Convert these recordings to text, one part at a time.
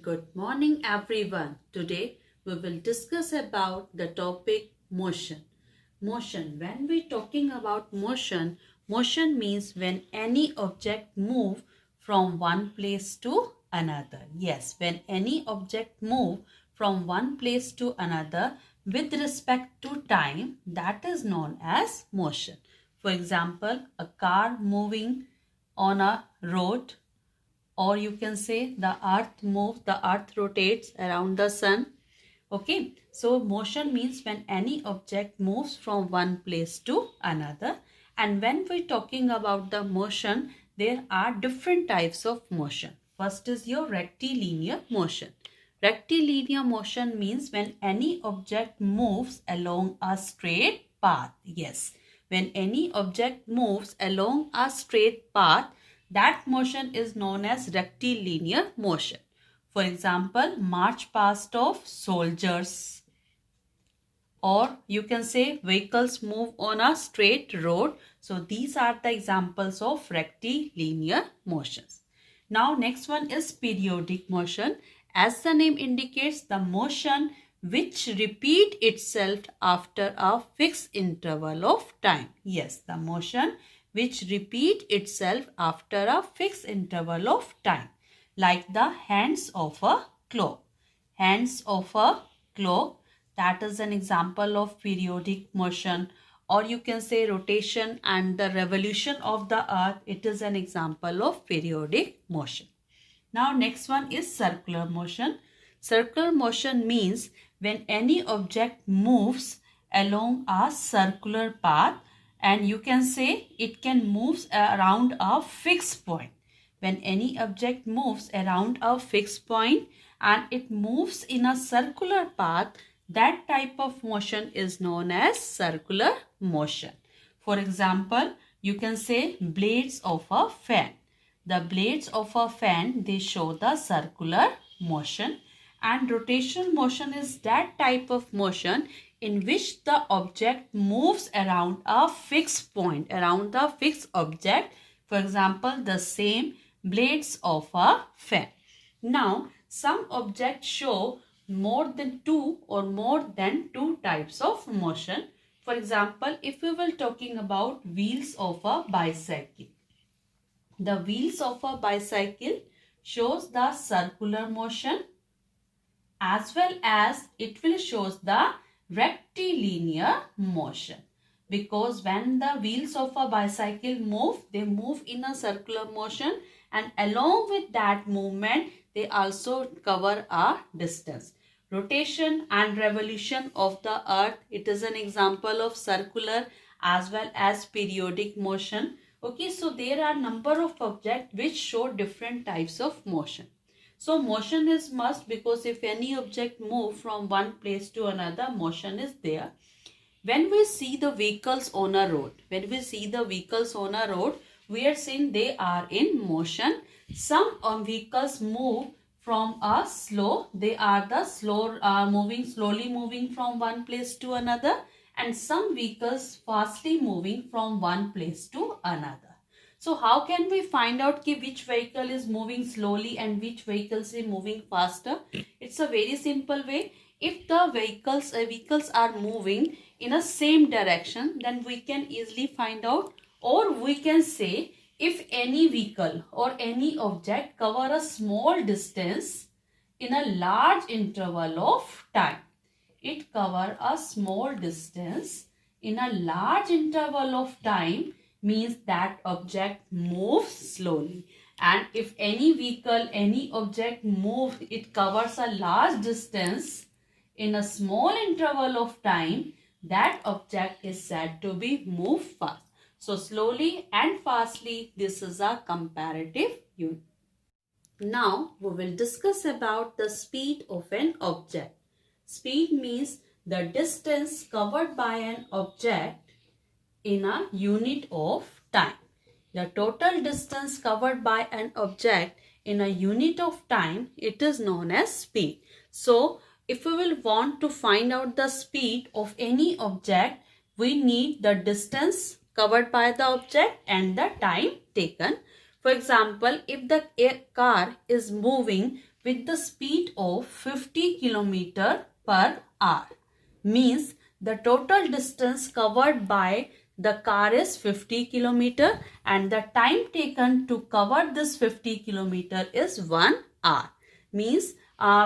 Good morning everyone. Today we will discuss about the topic motion. Motion. When we talking about motion, motion means when any object move from one place to another. Yes, when any object move from one place to another with respect to time, that is known as motion. For example, a car moving on a road, or you can say the earth rotates around the sun. Okay, so motion means when any object moves from one place to another. And when we're talking about the motion, there are different types of motion. First is your rectilinear motion. Rectilinear motion means when any object moves along a straight path. Yes, when any object moves along a straight path, that motion is known as rectilinear motion. For example, march past of soldiers, or you can say vehicles move on a straight road. So these are the examples of rectilinear motions. Now next one is periodic motion. As the name indicates, the motion which repeat itself after a fixed interval of time. Yes, the motion which repeat itself after a fixed interval of time, like the hands of a clock. Hands of a clock, that is an example of periodic motion. Or you can say rotation and the revolution of the earth, it is an example of periodic motion. Now next one is circular motion. Circular motion means when any object moves along a circular path, and you can say it can move around a fixed point. When any object moves around a fixed point and it moves in a circular path, that type of motion is known as circular motion. For example, you can say blades of a fan. The blades of a fan, they show the circular motion, and rotational motion is that type of motion in which the object moves around a fixed point, around the fixed object. For example, the same blades of a fan. Now, some objects show more than two types of motion. For example, if we were talking about wheels of a bicycle, the wheels of a bicycle shows the circular motion, as well as it will shows the rectilinear motion, because when the wheels of a bicycle move, they move in a circular motion, and along with that movement they also cover a distance. Rotation and revolution of the earth, it is an example of circular as well as periodic motion. Okay, so there are number of objects which show different types of motion. So motion is must, because if any object move from one place to another, motion is there. When we see the vehicles on a road, we are seeing they are in motion. Some vehicles move from a slow, they are the slow slowly moving from one place to another, and some vehicles fastly moving from one place to another. So how can we find out which vehicle is moving slowly and which vehicles is moving faster? It's a very simple way. If the vehicles are moving in a same direction, then we can easily find out, or we can say if any vehicle or any object cover a small distance in a large interval of time. It cover a small distance in a large interval of time means that object moves slowly. And if any vehicle, any object moves, it covers a large distance in a small interval of time, that object is said to be move fast. So slowly and fastly, this is a comparative unit. Now we will discuss about the speed of an object. Speed means the distance covered by an object in a unit of time. The total distance covered by an object in a unit of time, it is known as speed. So, if we will want to find out the speed of any object, we need the distance covered by the object and the time taken. For example, if the car is moving with the speed of 50 km per hour. Means the total distance covered by the car is 50 km and the time taken to cover this 50 km is 1 hour. Means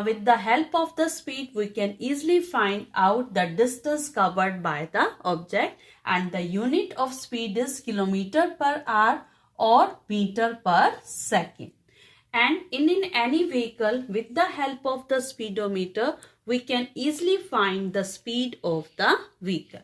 with the help of the speed we can easily find out the distance covered by the object, and the unit of speed is kilometer per hour or meter per second. And in any vehicle, with the help of the speedometer, we can easily find the speed of the vehicle.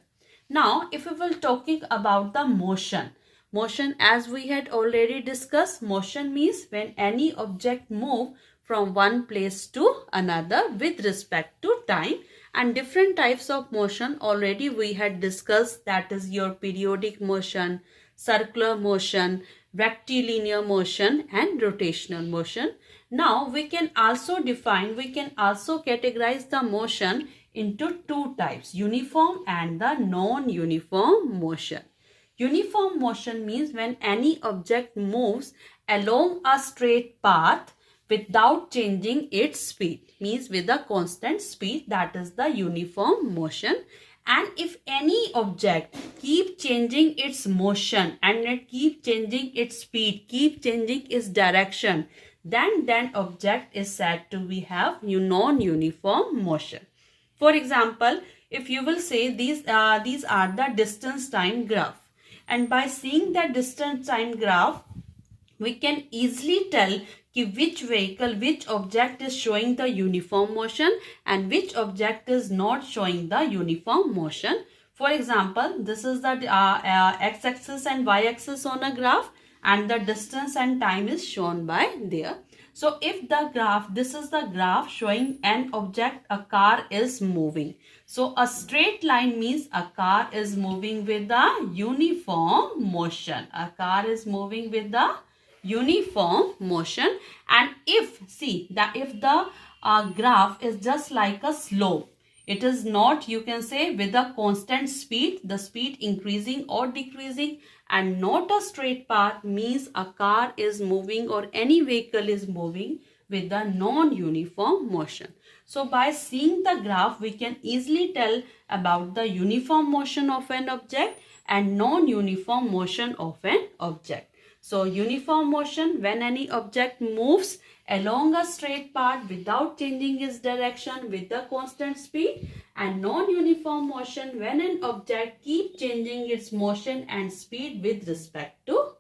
Now, if we will talking about the motion. Motion, as we had already discussed, motion means when any object move from one place to another with respect to time, and different types of motion already we had discussed, that is your periodic motion, circular motion, rectilinear motion and rotational motion. Now we can also categorize the motion into two types, uniform and the non-uniform motion. Uniform motion means when any object moves along a straight path without changing its speed, means with a constant speed, that is the uniform motion. And if any object keep changing its motion and it keep changing its speed, keep changing its direction, then object is said to be have non-uniform motion. For example, if you will say these are the distance time graph, and by seeing the distance time graph we can easily tell which vehicle, which object is showing the uniform motion and which object is not showing the uniform motion. For example, this is the x-axis and y-axis on a graph, and the distance and time is shown by there. So if the graph, this is the graph showing an object, a car is moving. So a straight line means a car is moving with the uniform motion. A car is moving with the uniform motion. And if the graph is just like a slope, it is not, you can say, with a constant speed, the speed increasing or decreasing, and not a straight path, means a car is moving or any vehicle is moving with the non-uniform motion. So by seeing the graph we can easily tell about the uniform motion of an object and non-uniform motion of an object. So uniform motion, when any object moves along a straight path without changing its direction with a constant speed, and non-uniform motion when an object keeps changing its motion and speed with respect to